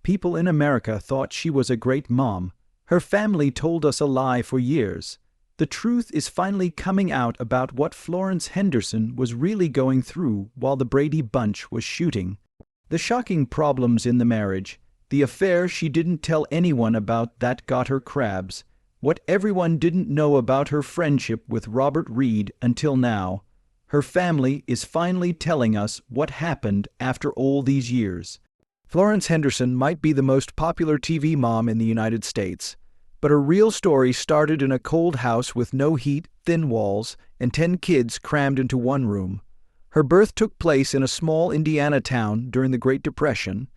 People in America thought she was a great mom. Her family told us a lie for years. The truth is finally coming out about what Florence Henderson was really going through while the Brady Bunch was shooting. The shocking problems in the marriage, the affair she didn't tell anyone about that got her crabs, what everyone didn't know about her friendship with Robert Reed until now. Her family is finally telling us what happened after all these years. Florence Henderson might be the most popular TV mom in the United States, but her real story started in a cold house with no heat, thin walls, and 10 kids crammed into one room. Her birth took place in a small Indiana town during the Great Depression.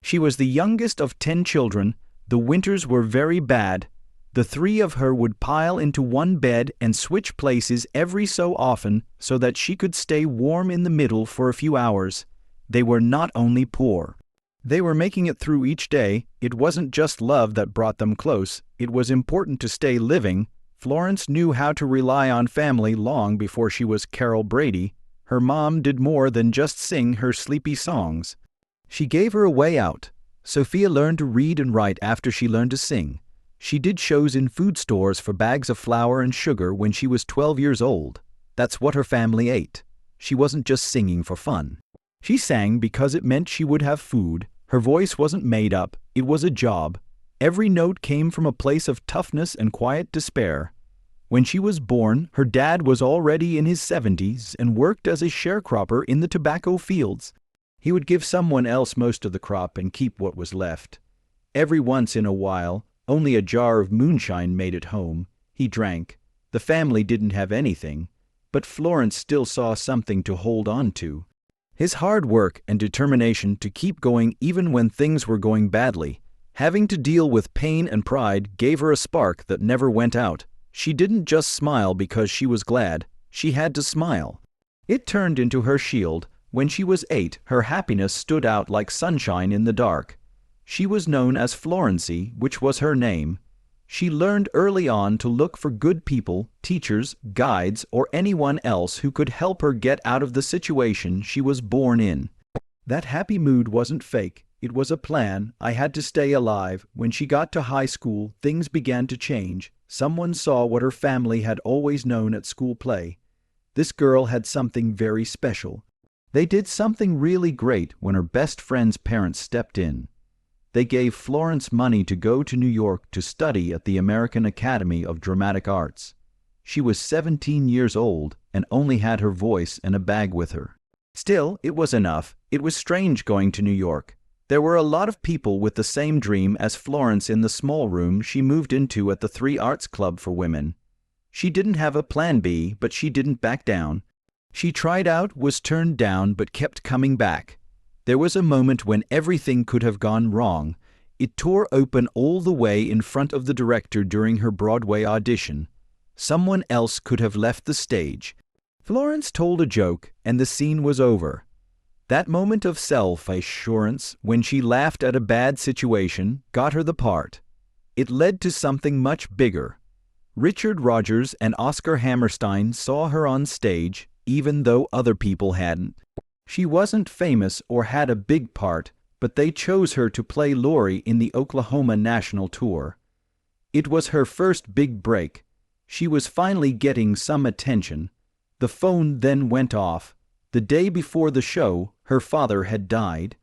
She was the youngest of 10 children. The winters were very bad. The 3 of her would pile into one bed and switch places every so often so that she could stay warm in the middle for a few hours. They were not only poor. They were making it through each day. It wasn't just love that brought them close. It was important to stay living. Florence knew how to rely on family long before she was Carol Brady. Her mom did more than just sing her sleepy songs. She gave her a way out. Sophia learned to read and write after she learned to sing. She did shows in food stores for bags of flour and sugar when she was 12 years old. That's what her family ate. She wasn't just singing for fun. She sang because it meant she would have food. Her voice wasn't made up, it was a job. Every note came from a place of toughness and quiet despair. When she was born, her dad was already in his 70s and worked as a sharecropper in the tobacco fields. He would give someone else most of the crop and keep what was left. Every once in a while, only a jar of moonshine made it home. He drank. The family didn't have anything, but Florence still saw something to hold on to. His hard work and determination to keep going even when things were going badly, having to deal with pain and pride, gave her a spark that never went out. She didn't just smile because she was glad, she had to smile. It turned into her shield. When she was 8, her happiness stood out like sunshine in the dark. She was known as Florency, which was her name. She learned early on to look for good people, teachers, guides, or anyone else who could help her get out of the situation she was born in. That happy mood wasn't fake. It was a plan. I had to stay alive. When she got to high school, things began to change. Someone saw what her family had always known at school play. This girl had something very special. They did something really great when her best friend's parents stepped in. They gave Florence money to go to New York to study at the American Academy of Dramatic Arts. She was 17 years old and only had her voice and a bag with her. Still, it was enough. It was strange going to New York. There were a lot of people with the same dream as Florence in the small room she moved into at the 3 Arts Club for women. She didn't have a plan B, but she didn't back down. She tried out, was turned down, but kept coming back. There was a moment when everything could have gone wrong. It tore open all the way in front of the director during her Broadway audition. Someone else could have left the stage. Florence told a joke, and the scene was over. That moment of self-assurance, when she laughed at a bad situation, got her the part. It led to something much bigger. Richard Rodgers and Oscar Hammerstein saw her on stage, even though other people hadn't. She wasn't famous or had a big part, but they chose her to play Laurie in the Oklahoma National Tour. It was her first big break. She was finally getting some attention. The phone then went off. The day before the show, her father had died.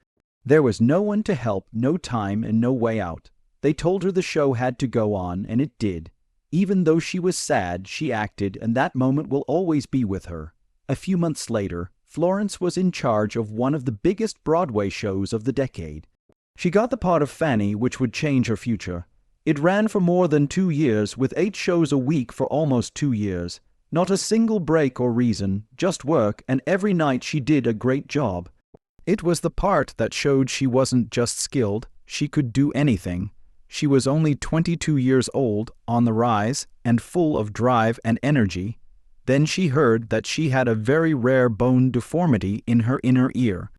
There was no one to help, no time, and no way out. They told her the show had to go on, and it did. Even though she was sad, she acted, and that moment will always be with her. A few months later, Florence was in charge of one of the biggest Broadway shows of the decade. She got the part of Fanny, which would change her future. It ran for more than 2 years, with 8 shows a week for almost 2 years. Not a single break or reason, just work, and every night she did a great job. It was the part that showed she wasn't just skilled, she could do anything. She was only 22 years old, on the rise, and full of drive and energy. Then she heard that she had a very rare bone deformity in her inner ear.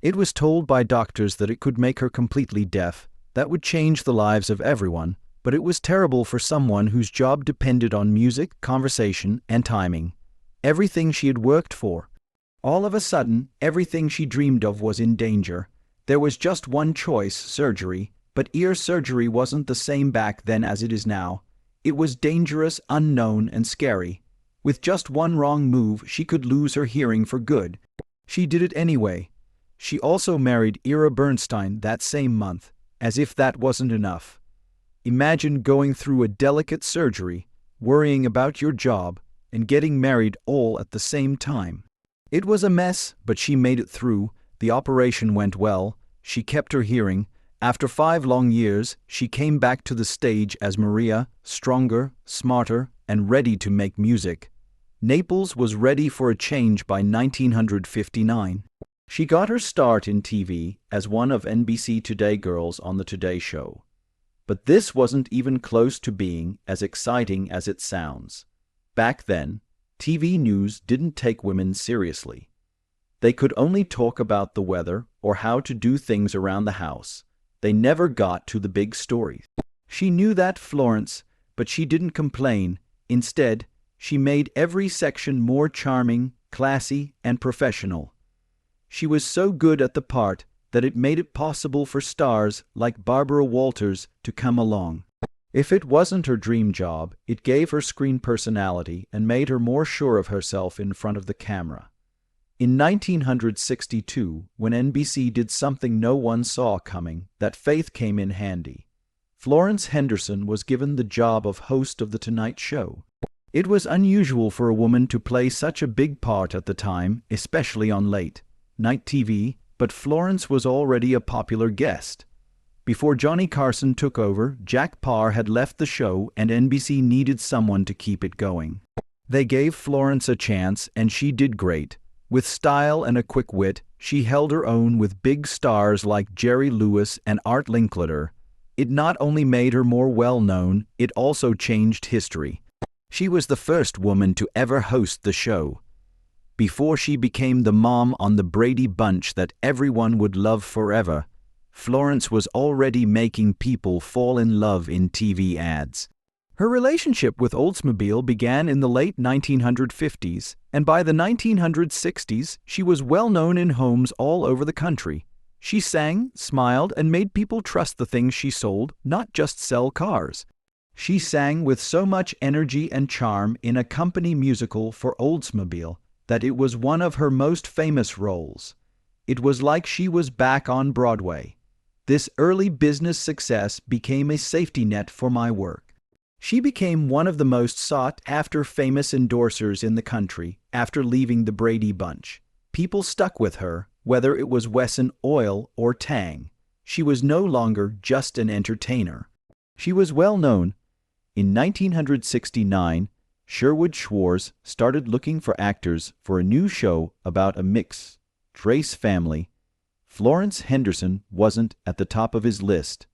It was told by doctors that it could make her completely deaf. That would change the lives of everyone, but it was terrible for someone whose job depended on music, conversation, and timing. Everything she had worked for. All of a sudden, everything she dreamed of was in danger. There was just one choice, surgery. But ear surgery wasn't the same back then as it is now. It was dangerous, unknown, and scary. With just one wrong move, she could lose her hearing for good. She did it anyway. She also married Ira Bernstein that same month, as if that wasn't enough. Imagine going through a delicate surgery, worrying about your job, and getting married all at the same time. It was a mess, but she made it through. The operation went well. She kept her hearing. After 5 long years, she came back to the stage as Maria, stronger, smarter, and ready to make music. Naples was ready for a change by 1959. She got her start in TV as one of NBC Today girls on The Today Show. But this wasn't even close to being as exciting as it sounds. Back then, TV news didn't take women seriously. They could only talk about the weather or how to do things around the house. They never got to the big stories. She knew that, Florence, but she didn't complain. Instead, she made every section more charming, classy, and professional. She was so good at the part that it made it possible for stars like Barbara Walters to come along. If it wasn't her dream job, it gave her screen personality and made her more sure of herself in front of the camera. In 1962, when NBC did something no one saw coming, that faith came in handy. Florence Henderson was given the job of host of The Tonight Show. It was unusual for a woman to play such a big part at the time, especially on late-night TV, but Florence was already a popular guest. Before Johnny Carson took over, Jack Paar had left the show and NBC needed someone to keep it going. They gave Florence a chance and she did great. With style and a quick wit, she held her own with big stars like Jerry Lewis and Art Linkletter. It not only made her more well-known, it also changed history. She was the first woman to ever host the show. Before she became the mom on the Brady Bunch that everyone would love forever, Florence was already making people fall in love in TV ads. Her relationship with Oldsmobile began in the late 1950s, and by the 1960s, she was well known in homes all over the country. She sang, smiled, and made people trust the things she sold, not just sell cars. She sang with so much energy and charm in a company musical for Oldsmobile that it was one of her most famous roles. It was like she was back on Broadway. This early business success became a safety net for my work. She became one of the most sought-after famous endorsers in the country after leaving the Brady Bunch. People stuck with her, whether it was Wesson Oil or Tang. She was no longer just an entertainer. She was well known. In 1969, Sherwood Schwartz started looking for actors for a new show about a mixed-race family. Florence Henderson wasn't at the top of his list.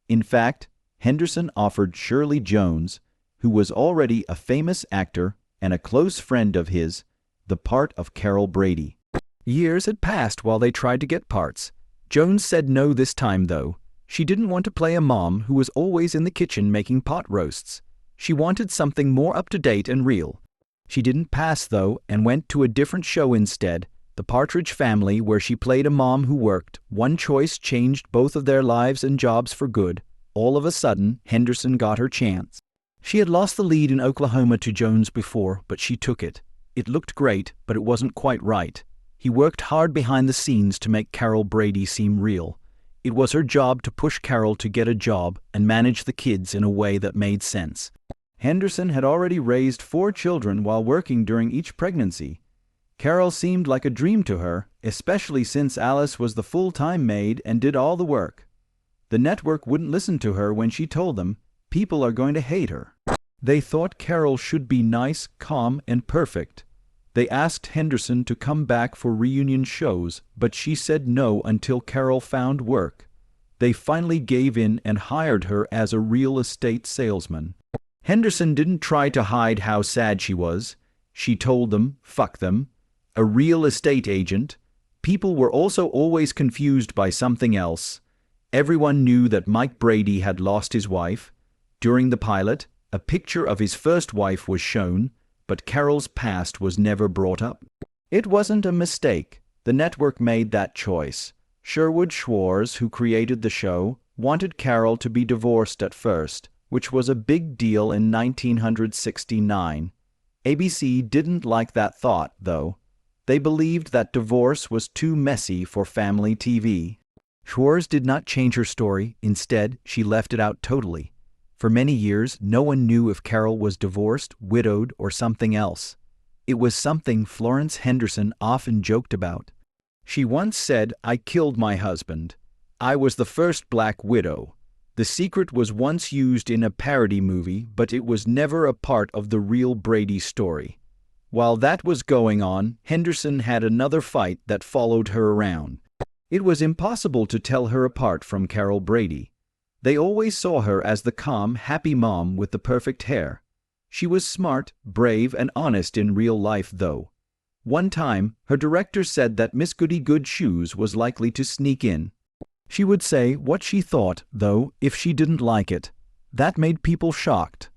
In fact, Henderson offered Shirley Jones, who was already a famous actor and a close friend of his, the part of Carol Brady. Years had passed while they tried to get parts. Jones said no this time, though. She didn't want to play a mom who was always in the kitchen making pot roasts. She wanted something more up-to-date and real. She didn't pass, though, and went to a different show instead, The Partridge Family, where she played a mom who worked. One choice changed both of their lives and jobs for good. All of a sudden, Henderson got her chance. She had lost the lead in Oklahoma to Jones before, but she took it. It looked great, but it wasn't quite right. He worked hard behind the scenes to make Carol Brady seem real. It was her job to push Carol to get a job and manage the kids in a way that made sense. Henderson had already raised 4 children while working during each pregnancy. Carol seemed like a dream to her, especially since Alice was the full-time maid and did all the work. The network wouldn't listen to her when she told them, "People are going to hate her." They thought Carol should be nice, calm, and perfect. They asked Henderson to come back for reunion shows, but she said no until Carol found work. They finally gave in and hired her as a real estate salesman. Henderson didn't try to hide how sad she was. She told them, fuck them. A real estate agent. People were also always confused by something else. Everyone knew that Mike Brady had lost his wife. During the pilot, a picture of his first wife was shown, but Carol's past was never brought up. It wasn't a mistake. The network made that choice. Sherwood Schwartz, who created the show, wanted Carol to be divorced at first, which was a big deal in 1969. ABC didn't like that thought, though. They believed that divorce was too messy for family TV. Schwartz did not change her story. Instead, she left it out totally. For many years, no one knew if Carol was divorced, widowed, or something else. It was something Florence Henderson often joked about. She once said, "I killed my husband. I was the first black widow." The secret was once used in a parody movie, but it was never a part of the real Brady story. While that was going on, Henderson had another fight that followed her around. It was impossible to tell her apart from Carol Brady. They always saw her as the calm, happy mom with the perfect hair. She was smart, brave, and honest in real life, though. One time, her director said that Miss Goody-Good-Shoes was likely to sneak in. She would say what she thought, though, if she didn't like it. That made people shocked.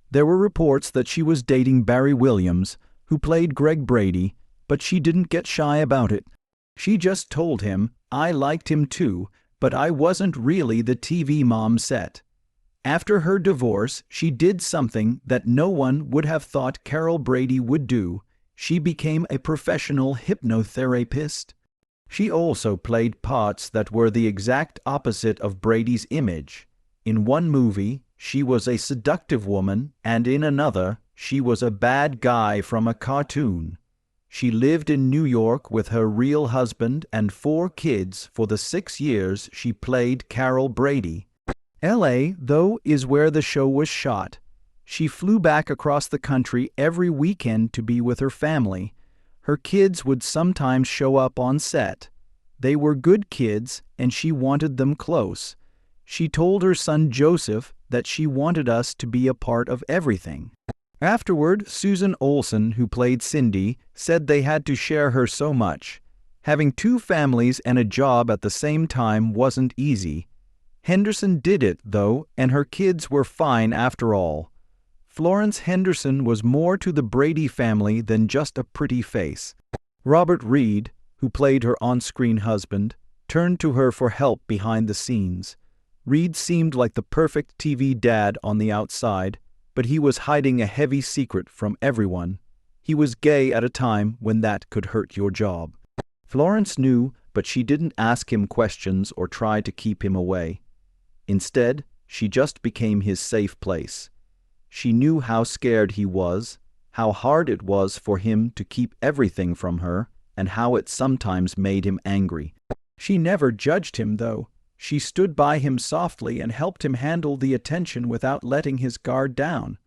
There were reports that she was dating Barry Williams, who played Greg Brady, but she didn't get shy about it. She just told him, "I liked him too, but I wasn't really the TV mom set." After her divorce, she did something that no one would have thought Carol Brady would do. She became a professional hypnotherapist. She also played parts that were the exact opposite of Brady's image. In one movie, she was a seductive woman, and in another, she was a bad guy from a cartoon. She lived in New York with her real husband and 4 kids for the 6 years she played Carol Brady. LA, though, is where the show was shot. She flew back across the country every weekend to be with her family. Her kids would sometimes show up on set. They were good kids, and she wanted them close. She told her son Joseph that she wanted us to be a part of everything. Afterward, Susan Olsen, who played Cindy, said they had to share her so much. Having 2 families and a job at the same time wasn't easy. Henderson did it, though, and her kids were fine after all. Florence Henderson was more to the Brady family than just a pretty face. Robert Reed, who played her on-screen husband, turned to her for help behind the scenes. Reed seemed like the perfect TV dad on the outside, but he was hiding a heavy secret from everyone. He was gay at a time when that could hurt your job. Florence knew, but she didn't ask him questions or try to keep him away. Instead, she just became his safe place. She knew how scared he was, how hard it was for him to keep everything from her, and how it sometimes made him angry. She never judged him, though. She stood by him softly and helped him handle the attention without letting his guard down.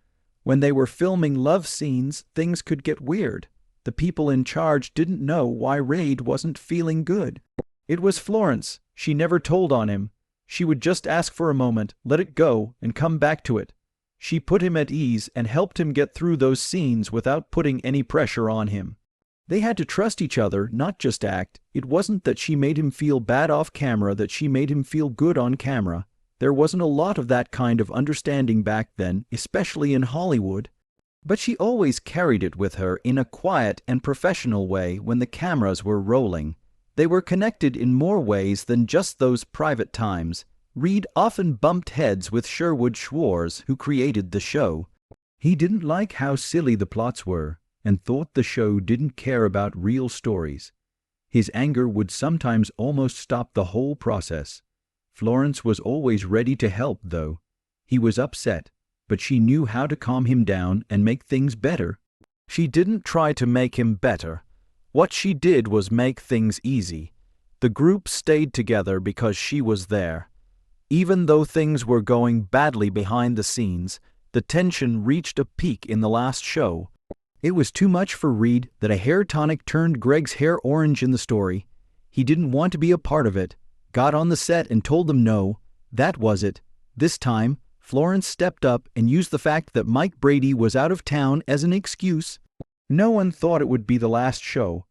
When they were filming love scenes, things could get weird. The people in charge didn't know why Reid wasn't feeling good. It was Florence. She never told on him. She would just ask for a moment, let it go, and come back to it. She put him at ease and helped him get through those scenes without putting any pressure on him. They had to trust each other, not just act. It wasn't that she made him feel bad off camera, that she made him feel good on camera. There wasn't a lot of that kind of understanding back then, especially in Hollywood. But she always carried it with her in a quiet and professional way when the cameras were rolling. They were connected in more ways than just those private times. Reed often bumped heads with Sherwood Schwartz, who created the show. He didn't like how silly the plots were, and thought the show didn't care about real stories. His anger would sometimes almost stop the whole process. Florence was always ready to help, though. He was upset, but she knew how to calm him down and make things better. She didn't try to make him better. What she did was make things easy. The group stayed together because she was there. Even though things were going badly behind the scenes, the tension reached a peak in the last show. It was too much for Reed that a hair tonic turned Greg's hair orange in the story. He didn't want to be a part of it, got on the set and told them no. That was it. This time, Florence stepped up and used the fact that Mike Brady was out of town as an excuse. No one thought it would be the last show.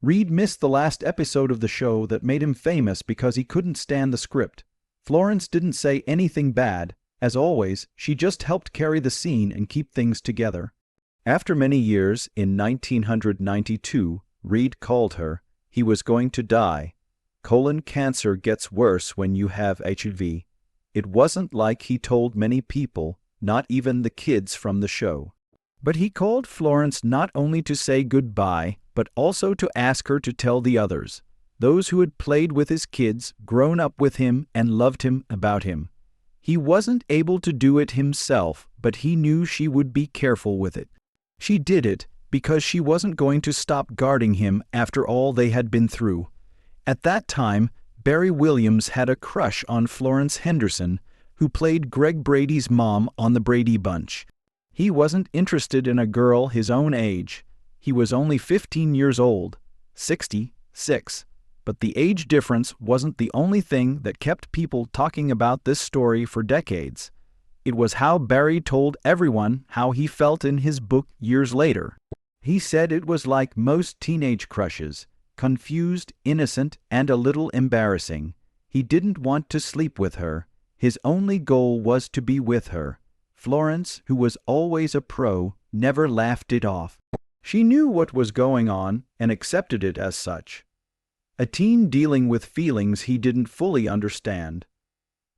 Reed missed the last episode of the show that made him famous because he couldn't stand the script. Florence didn't say anything bad. As always, she just helped carry the scene and keep things together. After many years, in 1992, Reed called her. He was going to die. Colon cancer gets worse when you have HIV. It wasn't like he told many people, not even the kids from the show. But he called Florence not only to say goodbye, but also to ask her to tell the others, those who had played with his kids, grown up with him, and loved him, about him. He wasn't able to do it himself, but he knew she would be careful with it. She did it because she wasn't going to stop guarding him after all they had been through. At that time, Barry Williams had a crush on Florence Henderson, who played Greg Brady's mom on the Brady Bunch. He wasn't interested in a girl his own age. He was only 15 years old, 66. But the age difference wasn't the only thing that kept people talking about this story for decades. It was how Barry told everyone how he felt in his book years later. He said it was like most teenage crushes, confused, innocent, and a little embarrassing. He didn't want to sleep with her. His only goal was to be with her. Florence, who was always a pro, never laughed it off. She knew what was going on and accepted it as such. A teen dealing with feelings he didn't fully understand.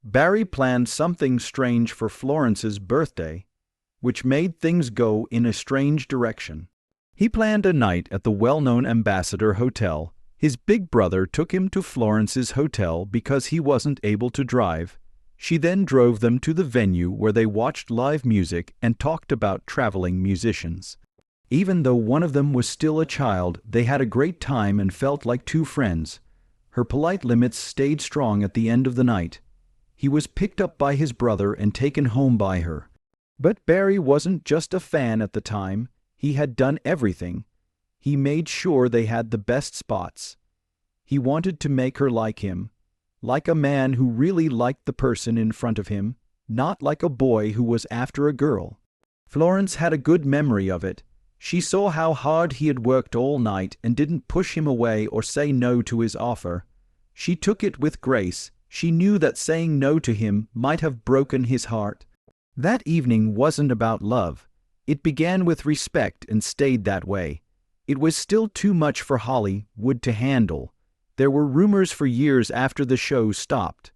Barry planned something strange for Florence's birthday, which made things go in a strange direction. He planned a night at the well-known Ambassador Hotel. His big brother took him to Florence's hotel because he wasn't able to drive. She then drove them to the venue where they watched live music and talked about traveling musicians. Even though one of them was still a child, they had a great time and felt like two friends. Her polite limits stayed strong at the end of the night. He was picked up by his brother and taken home by her. But Barry wasn't just a fan at the time. He had done everything. He made sure they had the best spots. He wanted to make her like him, like a man who really liked the person in front of him, not like a boy who was after a girl. Florence had a good memory of it. She saw how hard he had worked all night and didn't push him away or say no to his offer. She took it with grace. She knew that saying no to him might have broken his heart. That evening wasn't about love. It began with respect and stayed that way. It was still too much for Hollywood to handle. There were rumors for years after the show stopped.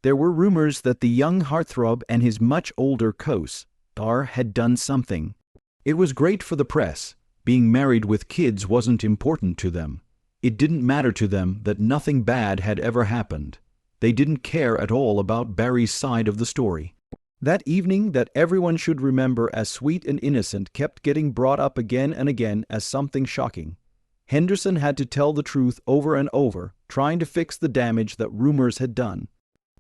There were rumors that the young heartthrob and his much older co-star had done something. It was great for the press. Being married with kids wasn't important to them. It didn't matter to them that nothing bad had ever happened. They didn't care at all about Barry's side of the story. That evening that everyone should remember as sweet and innocent kept getting brought up again and again as something shocking. Henderson had to tell the truth over and over, trying to fix the damage that rumors had done.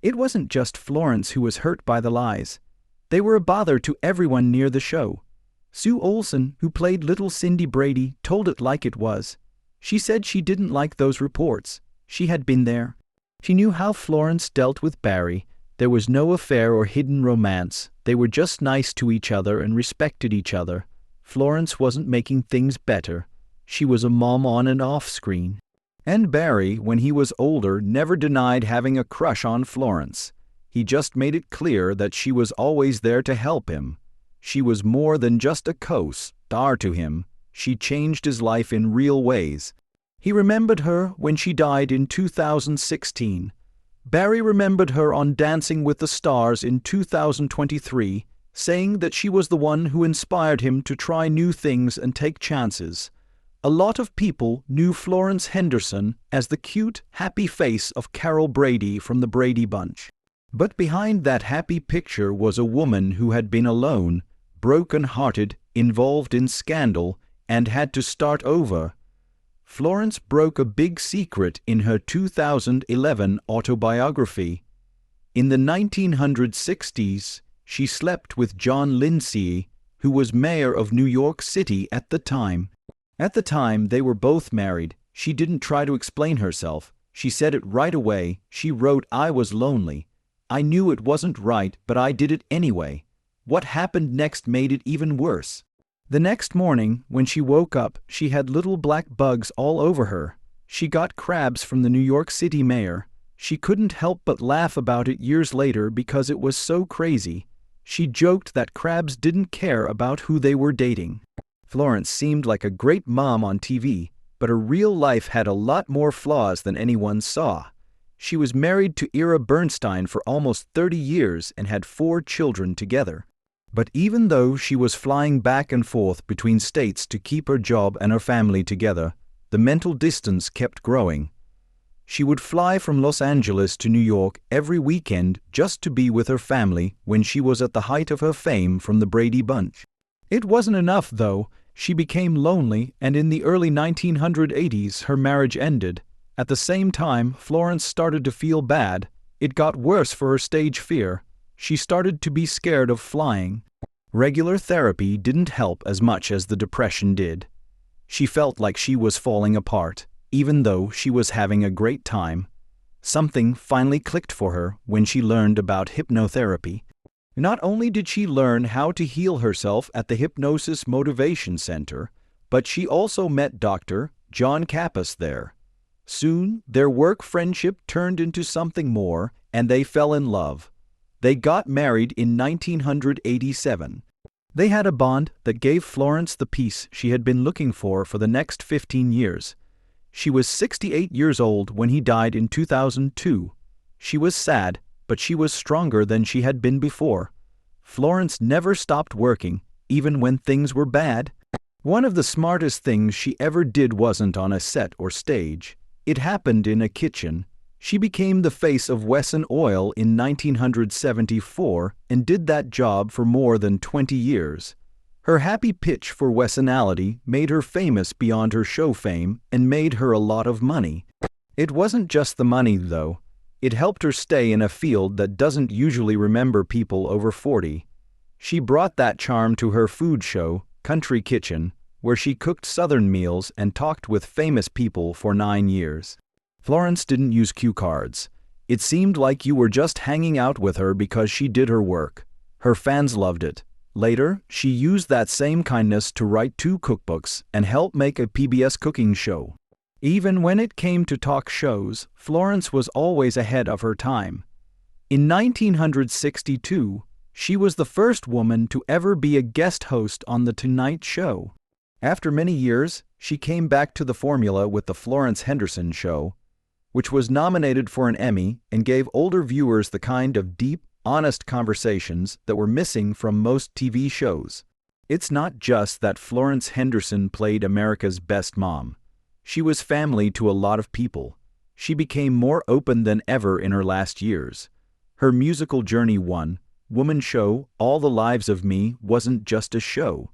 It wasn't just Florence who was hurt by the lies. They were a bother to everyone near the show. Sue Olson, who played little Cindy Brady, told it like it was. She said she didn't like those reports. She had been there. She knew how Florence dealt with Barry. There was no affair or hidden romance. They were just nice to each other and respected each other. Florence wasn't making things better. She was a mom on and off screen. And Barry, when he was older, never denied having a crush on Florence. He just made it clear that she was always there to help him. She was more than just a co-star to him. She changed his life in real ways. He remembered her when she died in 2016. Barry remembered her on Dancing with the Stars in 2023, saying that she was the one who inspired him to try new things and take chances. A lot of people knew Florence Henderson as the cute, happy face of Carol Brady from the Brady Bunch. But behind that happy picture was a woman who had been alone, broken-hearted, involved in scandal, and had to start over. Florence broke a big secret in her 2011 autobiography. In the 1960s, she slept with John Lindsay, who was mayor of New York City at the time. At the time, they were both married. She didn't try to explain herself. She said it right away. She wrote, "I was lonely. I knew it wasn't right, but I did it anyway." What happened next made it even worse. The next morning, when she woke up, she had little black bugs all over her. She got crabs from the New York City mayor. She couldn't help but laugh about it years later because it was so crazy. She joked that crabs didn't care about who they were dating. Florence seemed like a great mom on TV, but her real life had a lot more flaws than anyone saw. She was married to Ira Bernstein for almost 30 years and had 4 children together. But even though she was flying back and forth between states to keep her job and her family together, the mental distance kept growing. She would fly from Los Angeles to New York every weekend just to be with her family when she was at the height of her fame from the Brady Bunch. It wasn't enough, though. She became lonely, and in the early 1980s her marriage ended. At the same time, Florence started to feel bad. It got worse for her stage fear. She started to be scared of flying. Regular therapy didn't help as much as the depression did. She felt like she was falling apart, even though she was having a great time. Something finally clicked for her when she learned about hypnotherapy. Not only did she learn how to heal herself at the Hypnosis Motivation Center, but she also met Dr. John Kappas there. Soon, their work friendship turned into something more, and they fell in love. They got married in 1987. They had a bond that gave Florence the peace she had been looking for the next 15 years. She was 68 years old when he died in 2002. She was sad, but she was stronger than she had been before. Florence never stopped working, even when things were bad. One of the smartest things she ever did wasn't on a set or stage. It happened in a kitchen. She became the face of Wesson Oil in 1974 and did that job for more than 20 years. Her happy pitch for Wessonality made her famous beyond her show fame and made her a lot of money. It wasn't just the money, though. It helped her stay in a field that doesn't usually remember people over 40. She brought that charm to her food show, Country Kitchen, where she cooked Southern meals and talked with famous people for 9 years. Florence didn't use cue cards. It seemed like you were just hanging out with her because she did her work. Her fans loved it. Later, she used that same kindness to write 2 cookbooks and help make a PBS cooking show. Even when it came to talk shows, Florence was always ahead of her time. In 1962, she was the first woman to ever be a guest host on The Tonight Show. After many years, she came back to the formula with The Florence Henderson Show, which was nominated for an Emmy and gave older viewers the kind of deep, honest conversations that were missing from most TV shows. It's not just that Florence Henderson played America's best mom. She was family to a lot of people. She became more open than ever in her last years. Her musical journey one-woman show, All the Lives of Me, wasn't just a show.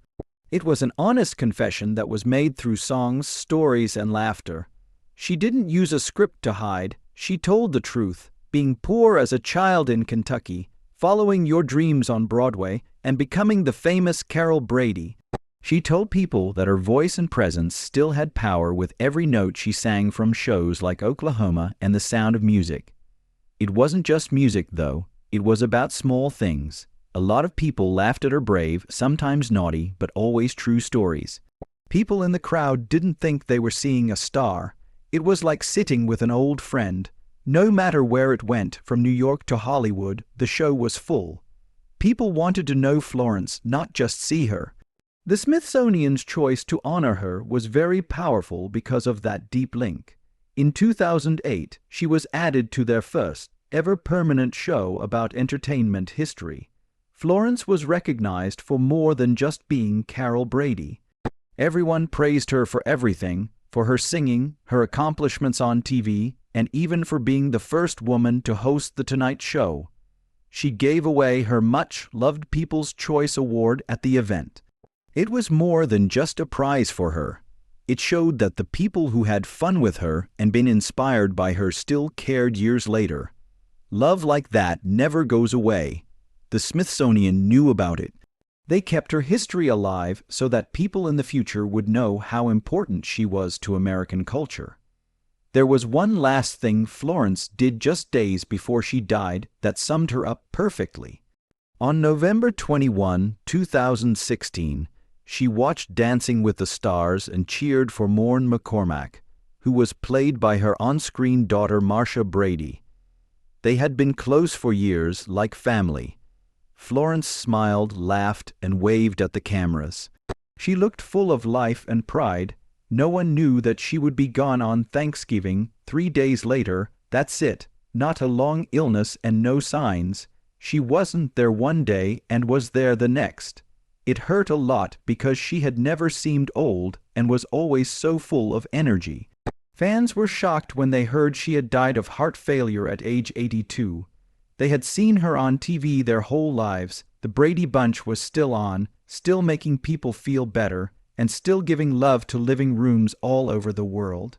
It was an honest confession that was made through songs, stories, and laughter. She didn't use a script to hide. She told the truth. Being poor as a child in Kentucky, following your dreams on Broadway, and becoming the famous Carol Brady. She told people that her voice and presence still had power with every note she sang from shows like Oklahoma and The Sound of Music. It wasn't just music, though. It was about small things. A lot of people laughed at her brave, sometimes naughty, but always true stories. People in the crowd didn't think they were seeing a star. It was like sitting with an old friend. No matter where it went, from New York to Hollywood, the show was full. People wanted to know Florence, not just see her. The Smithsonian's choice to honor her was very powerful because of that deep link. In 2008, she was added to their first ever permanent show about entertainment history. Florence was recognized for more than just being Carol Brady. Everyone praised her for everything, for her singing, her accomplishments on TV, and even for being the first woman to host The Tonight Show. She gave away her much-loved People's Choice Award at the event. It was more than just a prize for her. It showed that the people who had fun with her and been inspired by her still cared years later. Love like that never goes away. The Smithsonian knew about it. They kept her history alive so that people in the future would know how important she was to American culture. There was one last thing Florence did just days before she died that summed her up perfectly. On November 21, 2016, she watched Dancing with the Stars and cheered for Maureen McCormack, who was played by her on-screen daughter Marcia Brady. They had been close for years, like family. Florence smiled, laughed, and waved at the cameras. She looked full of life and pride. No one knew that she would be gone on Thanksgiving. 3 days later, that's it. not a long illness and no signs. She wasn't there one day and was there the next. It hurt a lot because she had never seemed old and was always so full of energy. Fans were shocked when they heard she had died of heart failure at age 82. They had seen her on TV their whole lives. The Brady Bunch was still on, still making people feel better, and still giving love to living rooms all over the world.